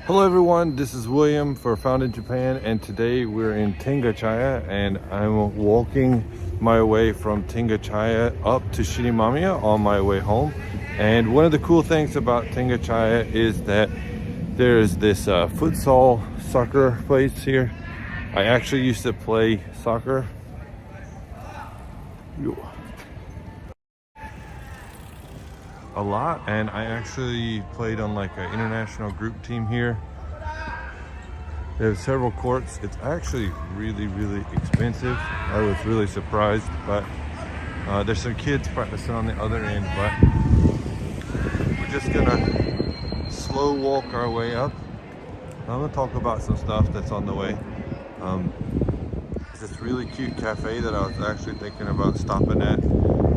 Hello everyone, this is William for Found in Japan, and today we're in Tengachaya and I'm walking my way from Tengachaya up to Shin-Imamiya on my way home. And one of the cool things about Tengachaya is that there's this futsal soccer place here. I actually used to play soccer a lot, and I actually played on like an international group team here. They have several courts. It's actually really expensive. I was really surprised, but there's some kids practicing on the other end, but we're just gonna slow walk our way up. I'm gonna talk about some stuff that's on the way. It's this really cute cafe that I was actually thinking about stopping at,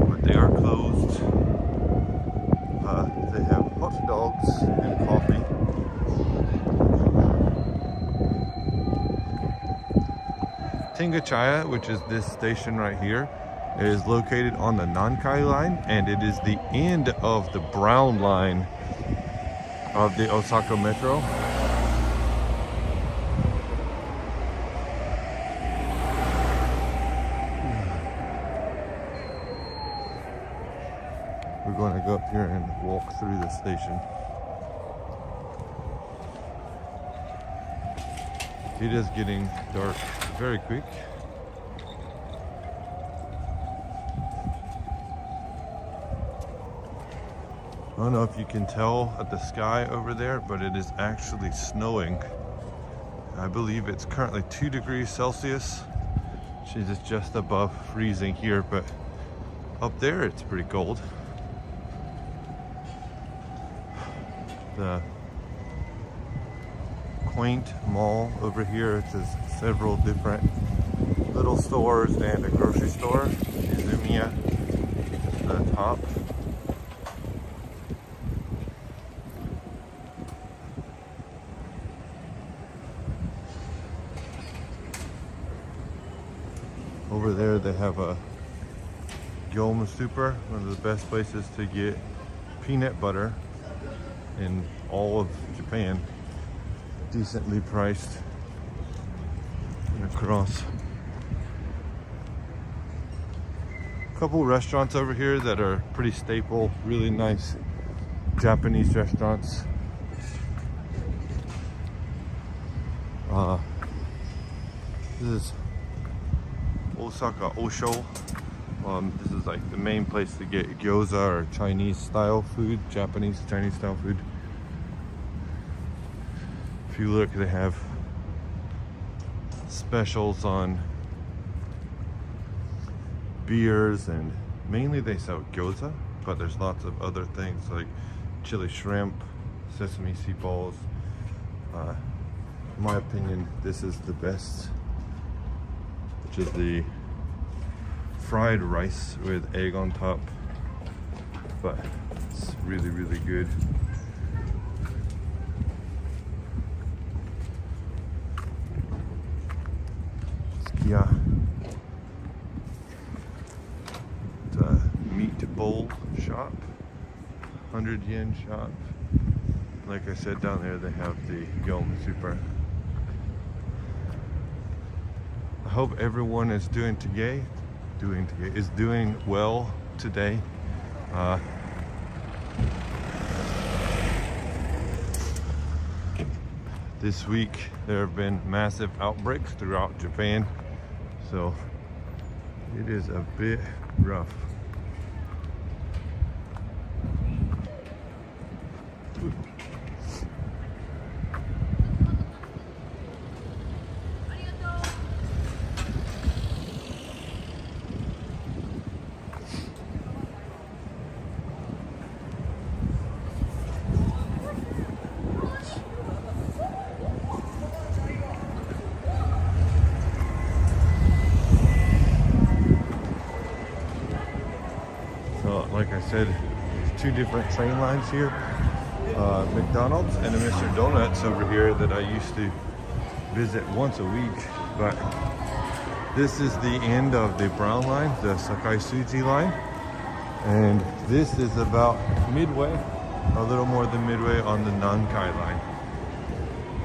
but they are closed. They have hot dogs and coffee. Tengachaya, which is this station right here, is located on the Nankai line, and it is the end of the brown line of the Osaka Metro. We're going to go up here and walk through the station. It is getting dark very quick. I don't know if you can tell at the sky over there, but it is actually snowing. I believe it's currently 2 degrees Celsius. Which is just above freezing here, but up there it's pretty cold. The quaint mall over here, it has several different little stores and a grocery store. Shin-Imamiya is the top. Over there they have a Gyomu Super, one of the best places to get peanut butter in all of Japan. Decently priced. And across a couple restaurants over here that are pretty staple, really nice Japanese restaurants. This is Osaka Osho. This is like the main place to get gyoza or Chinese style food, Japanese Chinese style food. If you look, they have specials on beers, and mainly they sell gyoza, but there's lots of other things like chili shrimp, sesame seed balls. In my opinion, this is the best, which is the fried rice with egg on top, but it's really good. Yeah, it's a meat bowl shop, 100 yen shop. Like I said, down there they have the Gyomu Super. I hope everyone is doing well today. This week there have been massive outbreaks throughout Japan, so it is a bit rough. Like I said, there's 2 different train lines here. McDonald's and a Mr. Donuts over here that I used to visit once a week. But this is the end of the brown line, the Sakai Suji line. And this is about midway, a little more than midway on the Nankai line.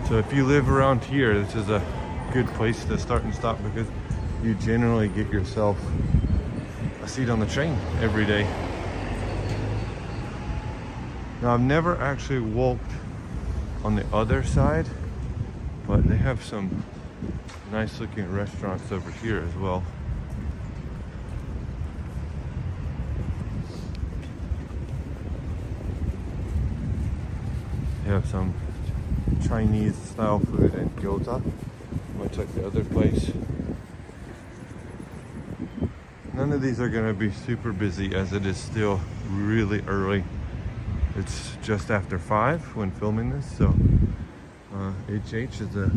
So if you live around here, this is a good place to start and stop because you generally get yourself a seat on the train every day. Now I've never actually walked on the other side, but they have some nice looking restaurants over here as well. They have some Chinese style food and gyoza, much like the other place. None of these are going to be super busy as it is still really early. It's just after 5 when filming this, so HH is a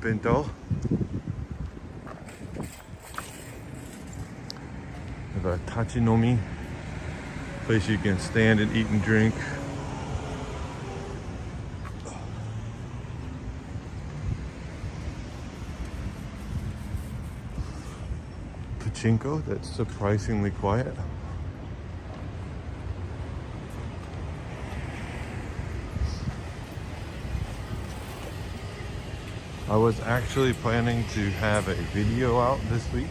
bento. We have a tachinomi, place you can stand and eat and drink. Pachinko, that's surprisingly quiet. I was actually planning to have a video out this week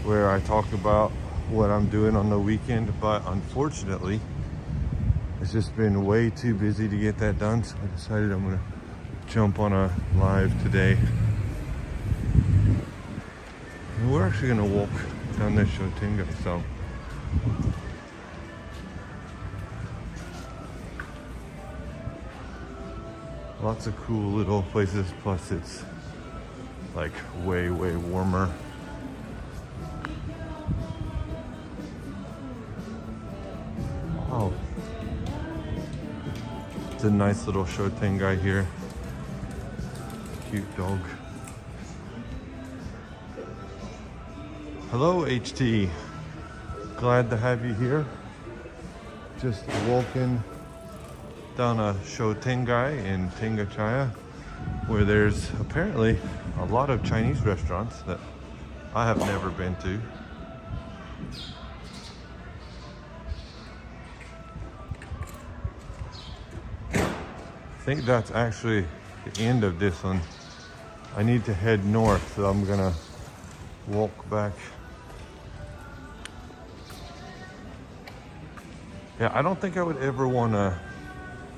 where I talk about what I'm doing on the weekend, but unfortunately it's just been way too busy to get that done, so I decided I'm gonna jump on a live today. And we're actually gonna walk down this Shotengai, so lots of cool little places, plus it's like way warmer. Wow. It's a nice little Shotengai here. Cute dog. Hello HT, glad to have you here. Just walking down a Shotengai in Tengachaya, where there's apparently a lot of Chinese restaurants that I have never been to. I think that's actually the end of this one. I need to head north, so I'm gonna walk back. Yeah, I don't think I would ever want to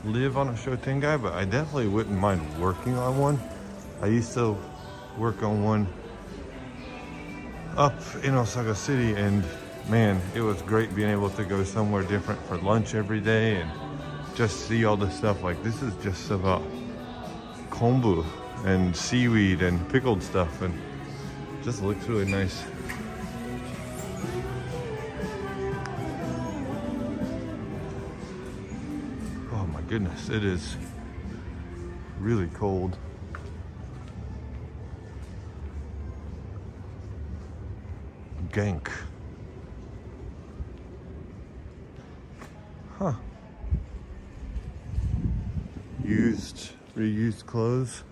live on a Shotengai, but I definitely wouldn't mind working on one. I used to work on one up in Osaka City, and man, it was great being able to go somewhere different for lunch every day and just see all this stuff. Like, this is just about kombu and seaweed and pickled stuff, and just looks really nice. Oh my goodness, it is really cold. Gank. Huh. Reused clothes.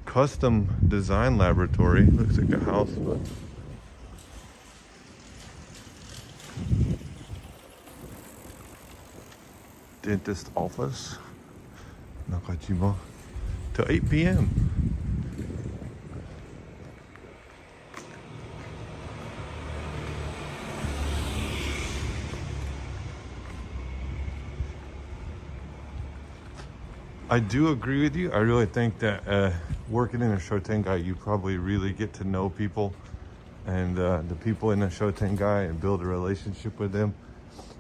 Custom design laboratory. Looks like a house, but dentist office. Nakajima. Till 8 p.m. I do agree with you. I really think that working in a Shotengai, you probably really get to know people and the people in the Shotengai and build a relationship with them,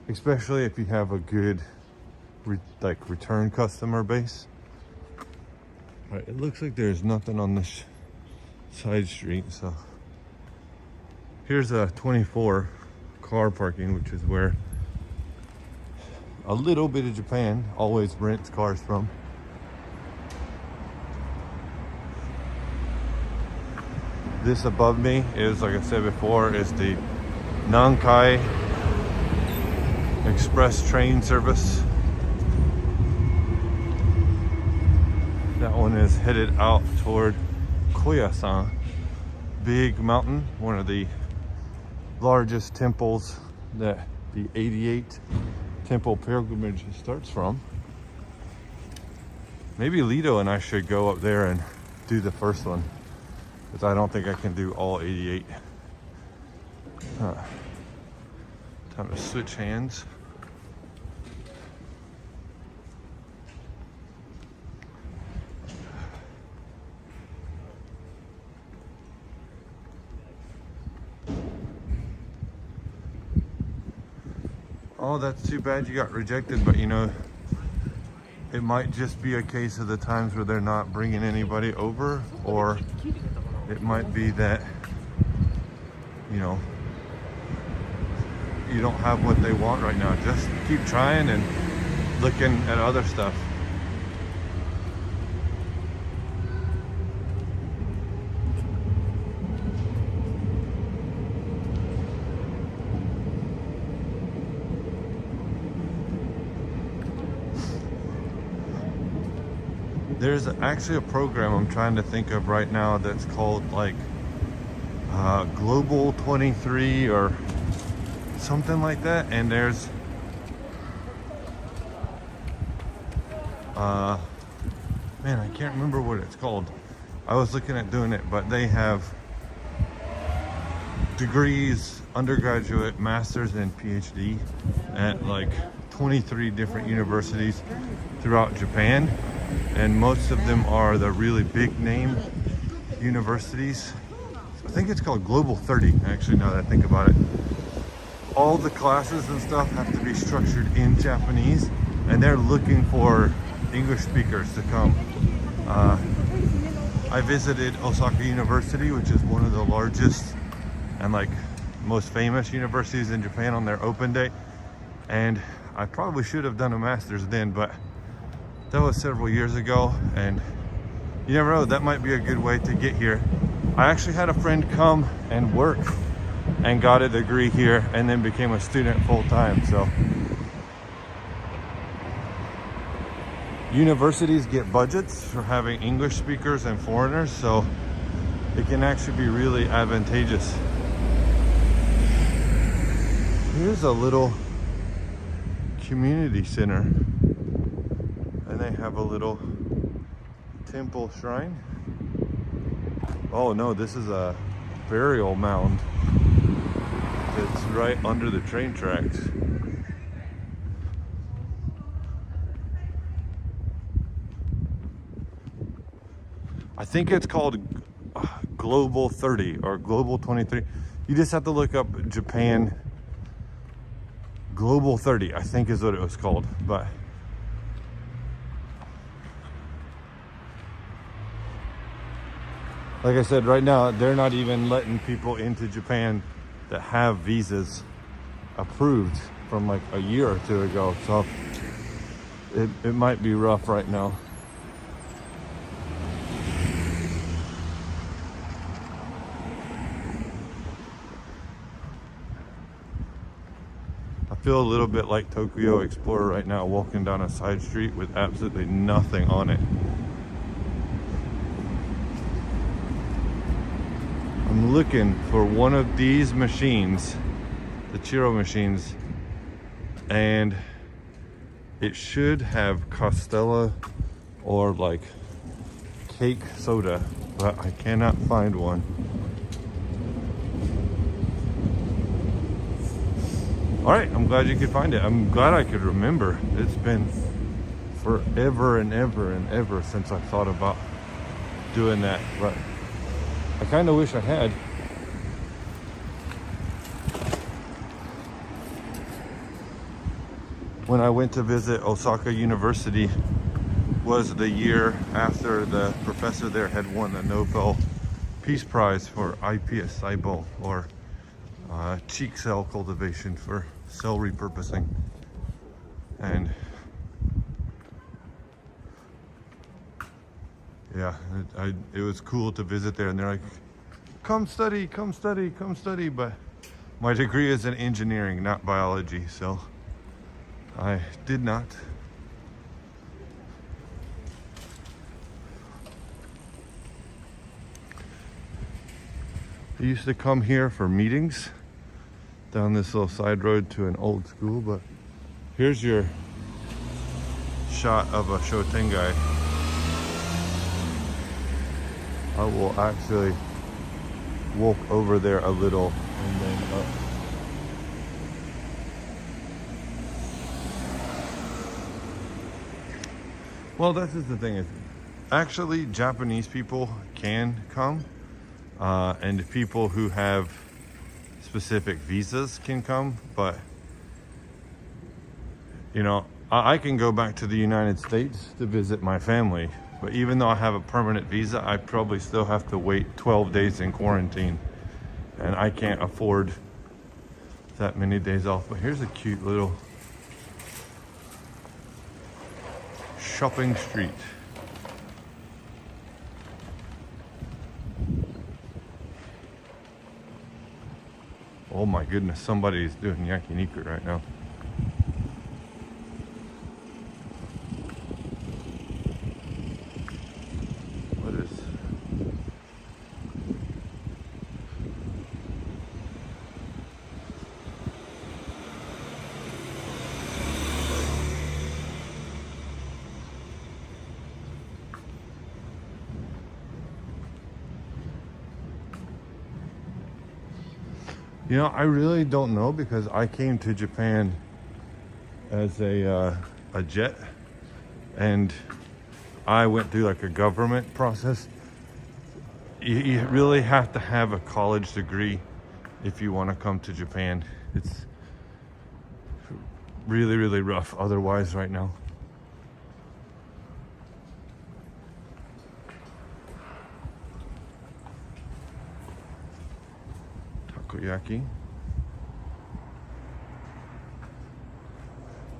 especially if you have a good return customer base. All right, it looks like there's nothing on this side street, so here's a 24 car parking, which is where a little bit of Japan always rents cars from. This above me is, like I said before, is the Nankai Express train service. That one is headed out toward Koyasan, big mountain, one of the largest temples that the 88 temple pilgrimage starts from. Maybe Lito and I should go up there and do the first one, because I don't think I can do all 88. Time to switch hands. Oh, that's too bad you got rejected, but you know, it might just be a case of the times where they're not bringing anybody over, or it might be that, you know, you don't have what they want right now. Just keep trying and looking at other stuff. There's actually a program I'm trying to think of right now that's called like Global 23 or something like that, and there's man, I can't remember what it's called. I was looking at doing it, but they have degrees, undergraduate, masters, and PhD at like 23 different universities throughout Japan, and most of them are the really big name universities. I think it's called Global 30, actually, now that I think about it. All the classes and stuff have to be structured in Japanese, and they're looking for English speakers to come. I visited Osaka University, which is one of the largest and like most famous universities in Japan, on their open day, and I probably should have done a master's then, but that was several years ago, and you never know, that might be a good way to get here. I actually had a friend come and work and got a degree here and then became a student full-time. So universities get budgets for having English speakers and foreigners, so it can actually be really advantageous. Here's a little community center, and they have a little temple shrine. Oh no, this is a burial mound that's right under the train tracks. I think it's called Global 30 or Global 23. You just have to look up Japan Global 30, I think is what it was called. But like I said, right now, they're not even letting people into Japan that have visas approved from like a year or two ago. So it might be rough right now. I feel a little bit like Tokyo Explorer right now, walking down a side street with absolutely nothing on it. I'm looking for one of these machines, the Chiro machines, and it should have Costella or like cake soda, but I cannot find one. All right, I'm glad you could find it. I'm glad I could remember. It's been forever and ever and ever since I thought about doing that, but I kind of wish I had. When I went to visit Osaka University was the year after the professor there had won the Nobel Peace Prize for iPS Cybo, or cheek cell cultivation for cell repurposing. And yeah, it was cool to visit there, and they're like, come study, come study, come study. But my degree is in engineering, not biology, so I did not. I used to come here for meetings down this little side road to an old school, but here's your shot of a Shotengai. I will actually walk over there a little and then up. Well, this is the thing, is actually Japanese people can come, and people who have specific visas can come, but you know, I can go back to the United States to visit my family, but even though I have a permanent visa, I probably still have to wait 12 days in quarantine, and I can't afford that many days off. But here's a cute little shopping street. Oh my goodness, somebody's doing yakiniku right now. What is... You know, I really don't know, because I came to Japan as a jet, and I went through like a government process. You really have to have a college degree if you want to come to Japan. It's really, really rough otherwise right now. Takoyaki.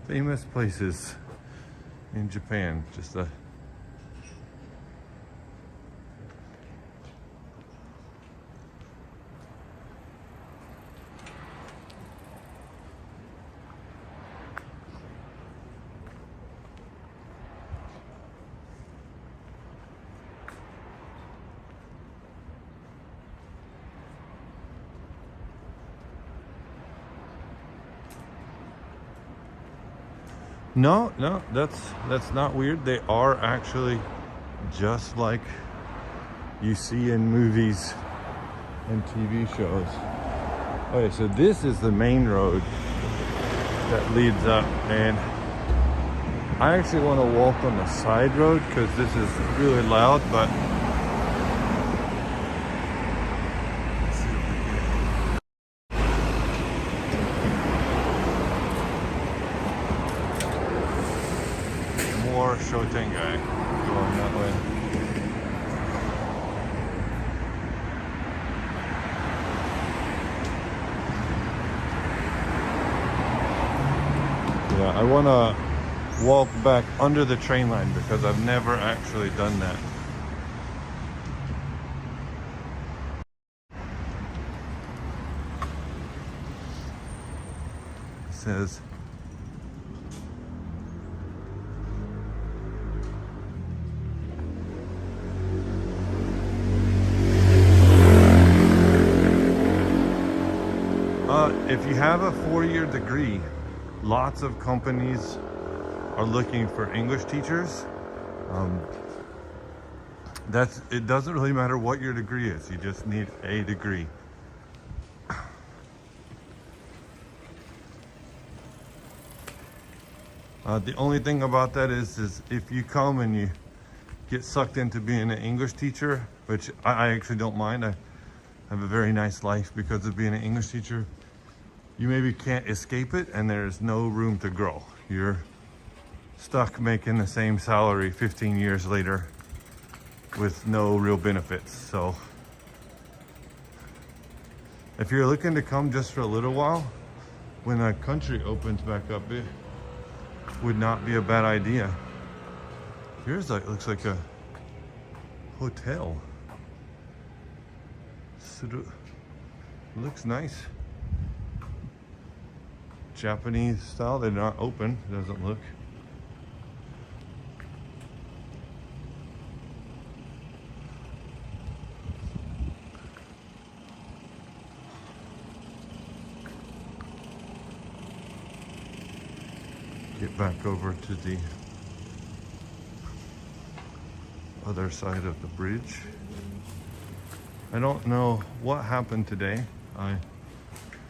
Famous places in Japan. Just a No, that's not weird. They are actually just like you see in movies and TV shows. Okay, so this is the main road that leads up, and I actually want to walk on the side road because this is really loud, but more Shotengai going that way. Yeah, I want to walk back under the train line because I've never actually done that. It says if you have a 4-year degree, lots of companies are looking for English teachers. It doesn't really matter what your degree is, you just need a degree. The only thing about that is if you come and you get sucked into being an English teacher, which I actually don't mind. I have a very nice life because of being an English teacher. You maybe can't escape it, and there's no room to grow. You're stuck making the same salary 15 years later with no real benefits. So if you're looking to come just for a little while, when the country opens back up, it would not be a bad idea. Here's like, looks like a hotel. Looks nice. Japanese style. They're not open, doesn't look. Get back over to the other side of the bridge. I don't know what happened today. I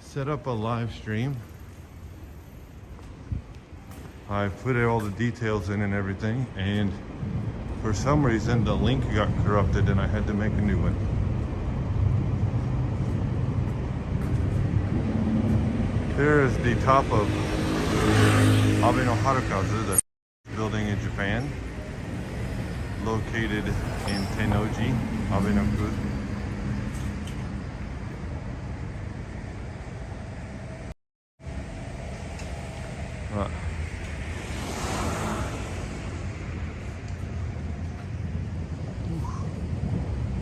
set up a live stream. I put all the details in and everything, and for some reason the link got corrupted and I had to make a new one. There is the top of Abe no Harukazu, the building in Japan, located in Tennoji, Abe no Ku.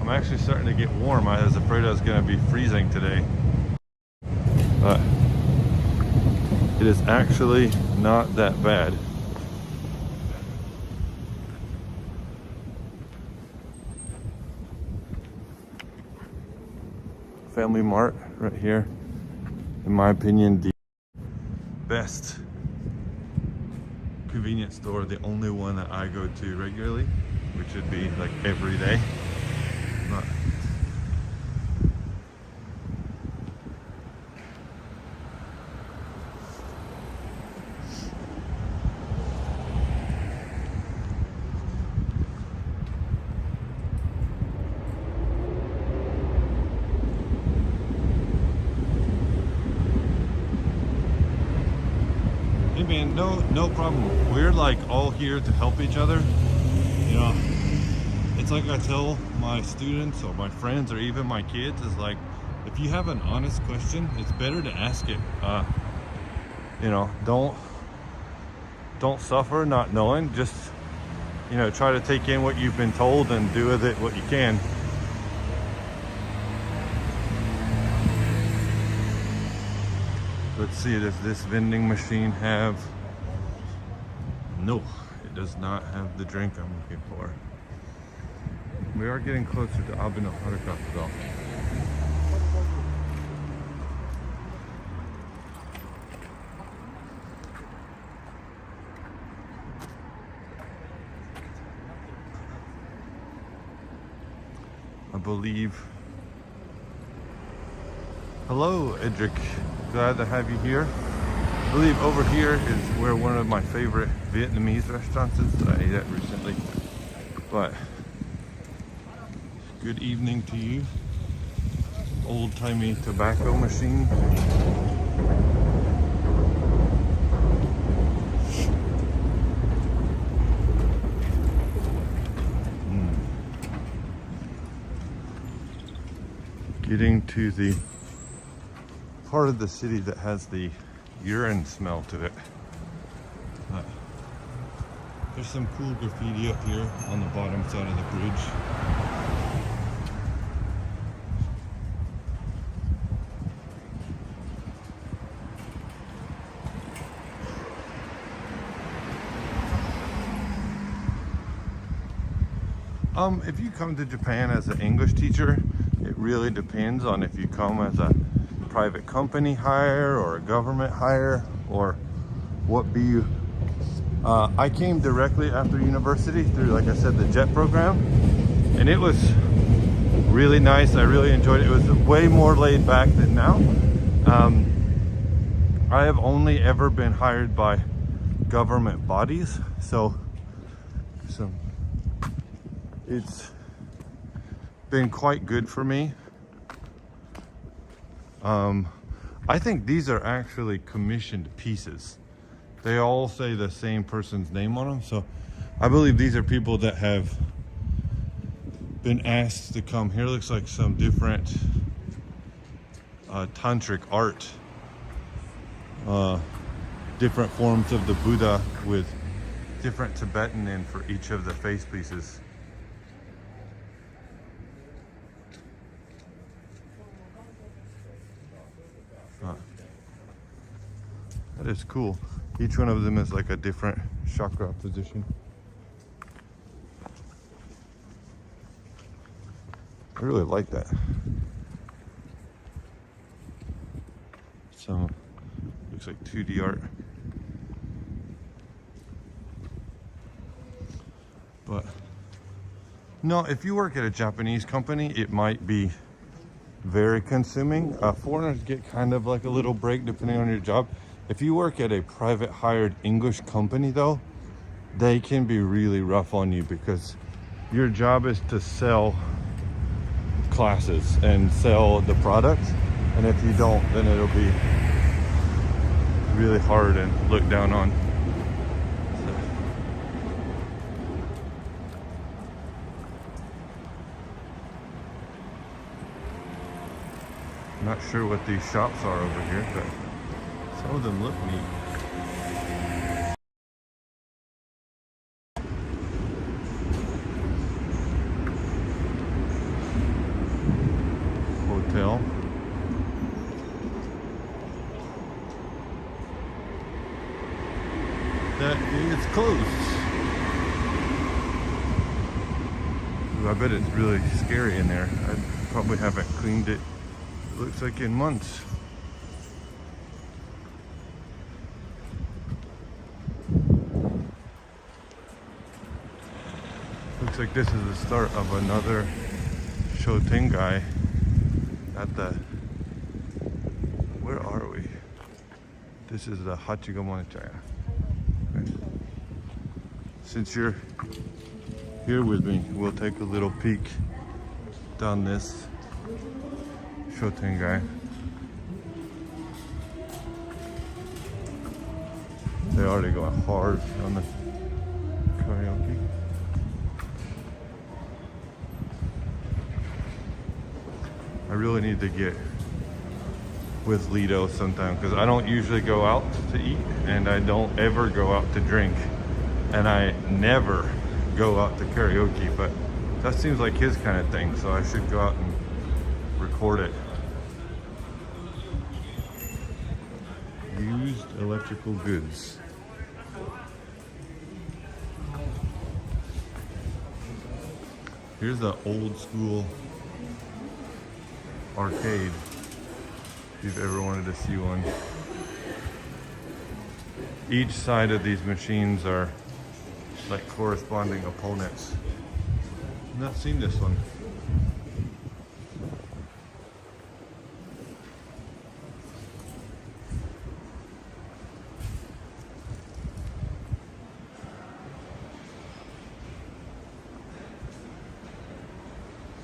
I'm actually starting to get warm. I was afraid I was going to be freezing today, but it is actually not that bad. Family Mart right here, in my opinion, the best convenience store, the only one that I go to regularly, which would be like every day. But hey man, no problem. We're like all here to help each other. You know, it's like I tell my students or my friends or even my kids, is like, if you have an honest question, it's better to ask it. You know, don't suffer not knowing. Just, you know, try to take in what you've been told and do with it what you can. Let's see, does this vending machine have... No, it does not have the drink I'm looking for. We are getting closer to Abe no Harukazu though. I believe... Hello, Edric. Glad to have you here. I believe over here is where one of my favorite Vietnamese restaurants is that I ate at recently. But good evening to you. Old-timey tobacco machine. Getting to the part of the city that has the urine smell to it. There's some cool graffiti up here on the bottom side of the bridge. If you come to Japan as an English teacher, it really depends on if you come as a private company hire or a government hire or what be you. I came directly after university through, like I said, the JET program, and it was really nice. I really enjoyed it. It was way more laid back than now. I have only ever been hired by government bodies, so it's been quite good for me. I think these are actually commissioned pieces. They all say the same person's name on them, so I believe these are people that have been asked to come here. Looks like some different tantric art, different forms of the Buddha with different Tibetan in for each of the face pieces. That is cool. Each one of them is like a different chakra position. I really like that. So, looks like 2D art. But no, if you work at a Japanese company, it might be very consuming. Foreigners get kind of like a little break depending on your job. If you work at a private hired English company though, they can be really rough on you because your job is to sell classes and sell the product. And if you don't, then it'll be really hard and looked down on. Not sure what these shops are over here, but some of them look neat. Hotel. That is closed. Ooh, I bet it's really scary in there. I probably haven't cleaned it. Looks like in months. Looks like this is the start of another Shotengai at the, where are we? This is the Tengachaya. Okay. Since you're here with me, we'll take a little peek down this Shotengai. They already go hard on the karaoke. I really need to get with Lido sometime because I don't usually go out to eat and I don't ever go out to drink and I never go out to karaoke, but that seems like his kind of thing, so I should go out and record it. Used electrical goods. Here's the old school arcade, if you've ever wanted to see one. Each side of these machines are like corresponding opponents. I've not seen this one.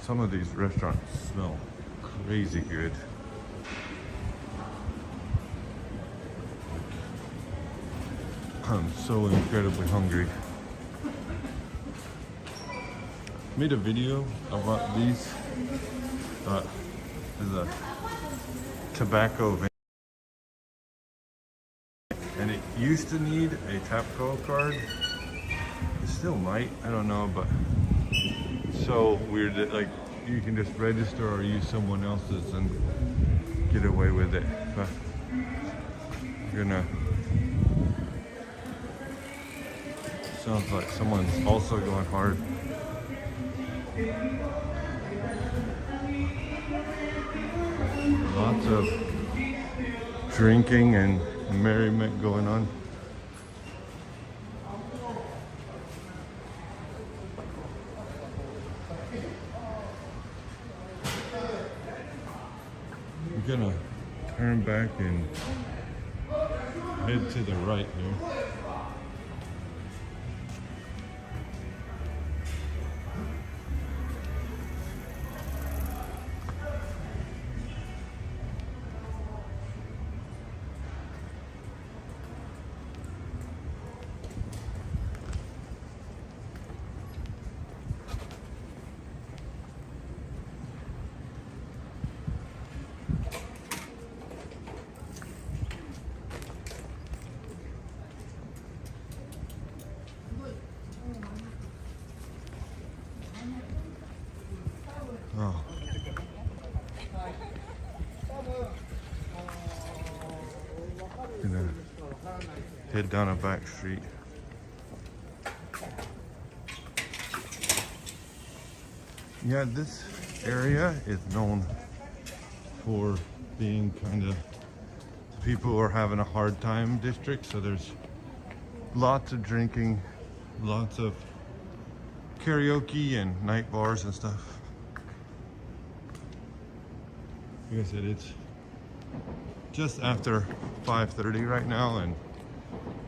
Some of these restaurants smell crazy good. I'm so incredibly hungry. Made a video about these. There's a tobacco van. And it used to need a Tapco card. It still might, I don't know, but so weird that like you can just register or use someone else's and get away with it. But you're gonna, sounds like someone's also going hard. Lots of drinking and merriment going on. We're gonna turn back and head to the right here. Oh. Gonna head down a back street. Yeah, this area is known for being kind of people who are having a hard time district, so there's lots of drinking, lots of karaoke and night bars and stuff. like I said, it's just after 5:30 right now, and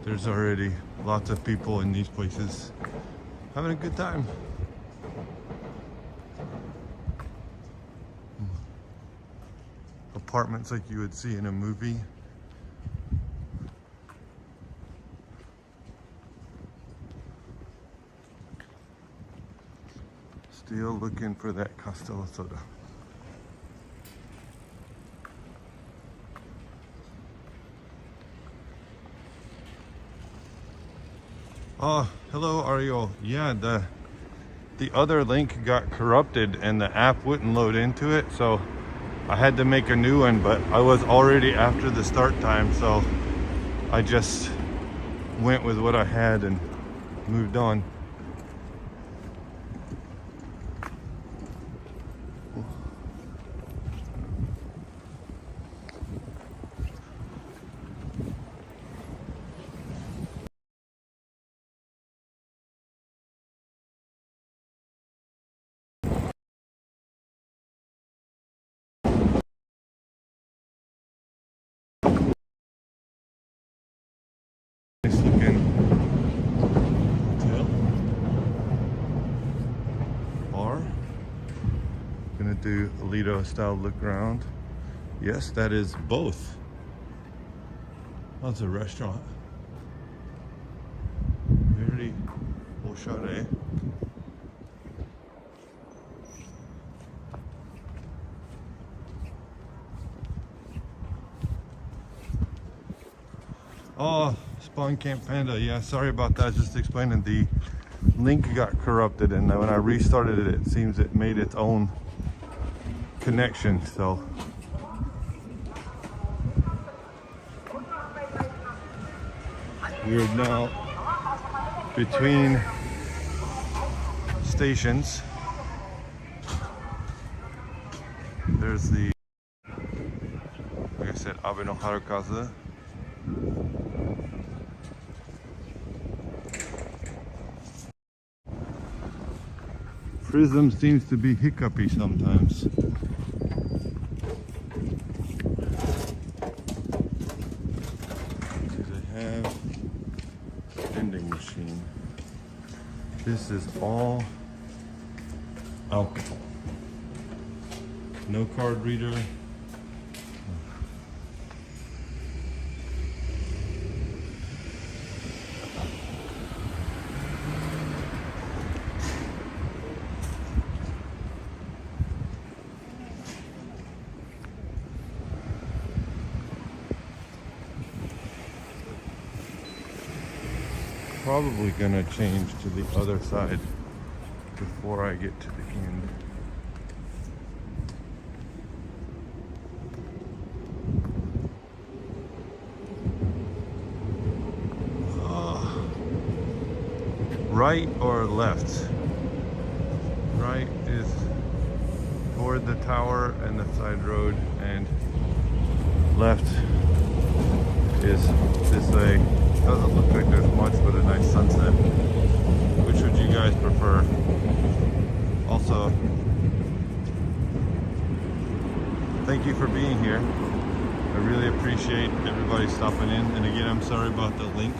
there's already lots of people in these places having a good time. Apartments like you would see in a movie. Still looking for that Castello soda. Oh, hello Ariel. Yeah, the other link got corrupted and the app wouldn't load into it, so I had to make a new one, but I was already after the start time, so I just went with what I had and moved on. Nice looking hotel. Bar. Gonna do a Lido style look around. Yes, that is both. Oh, it's a restaurant. Very oshare. Oh, Spawn Camp Panda. Yeah, sorry about that. Just explaining, the link got corrupted, and when I restarted it, it seems it made its own connection. So we're now between stations. There's the, like I said, Abe no Harukazu. Prism seems to be hiccupy sometimes. Do they have vending machine? This is all alcohol. No card reader. Probably gonna change to the other side before I get to the end. Right or left? Right is toward the tower and the side road, and left is this way. Doesn't look like there's much but a nice sunset. Which would you guys prefer? Also, thank you for being here. I really appreciate everybody stopping in. And again, I'm sorry about the link.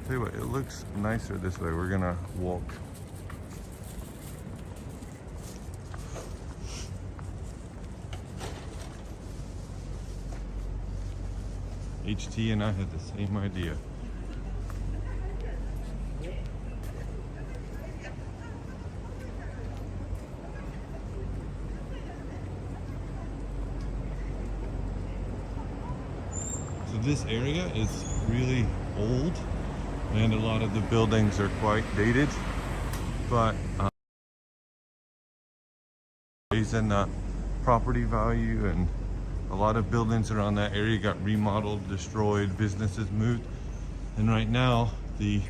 Tell you what, it looks nicer this way. We're gonna walk. HT and I had the same idea. So this area is really old, and a lot of the buildings are quite dated, but raising the property value, and a lot of buildings around that area got remodeled, destroyed, businesses moved, and right now the